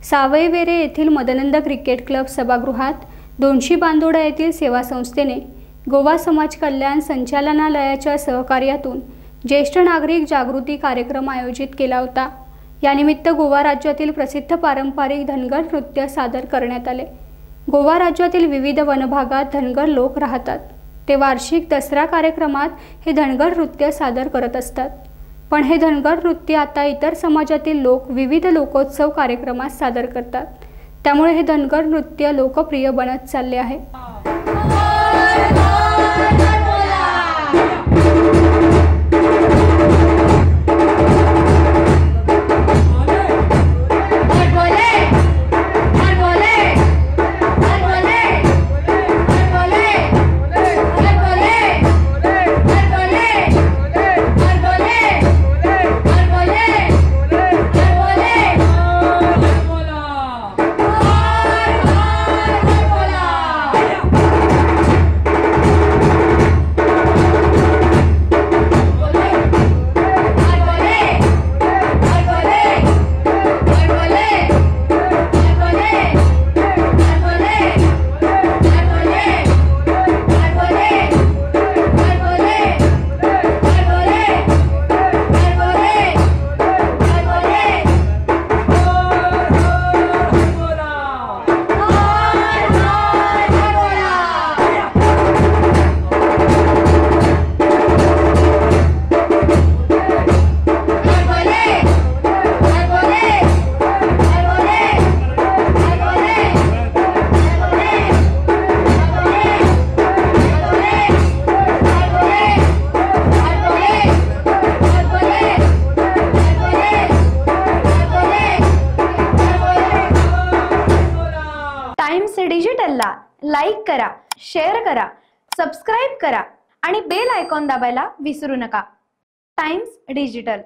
सावयवेरे येथील मदनंद cricket club सभागृहात दोनशी बांदोडा येथील सेवा संस्थेने गोवा समाज कल्याण संचालनालयाच्या सहकार्यातून ज्येष्ठ नागरिक जागृती कार्यक्रम आयोजित केला होता। यानिमित्त गोवा राज्यातील प्रसिद्ध पारंपरिक धनगर नृत्य सादर करण्यात आले। गोवा राज्यातील विविध वनभागात धनगर लोक राहतात। ते वार्षिक दसरा कार्यक्रमात हे धनगर नृत्य सादर करत असतात। पण हे धनगर नृत्य आता इतर समाजातील लोक विविध लोकोत्सव कार्यक्रमात सादर करतात। त्यामुळे हे धनगर नृत्य लोकप्रिय बनत चालले आहे। टाइम्स डिजिटलला लाईक करा, शेअर करा, सबस्क्राइब करा आणि बेल आयकॉन दाबायला विसरू नका। Times digital.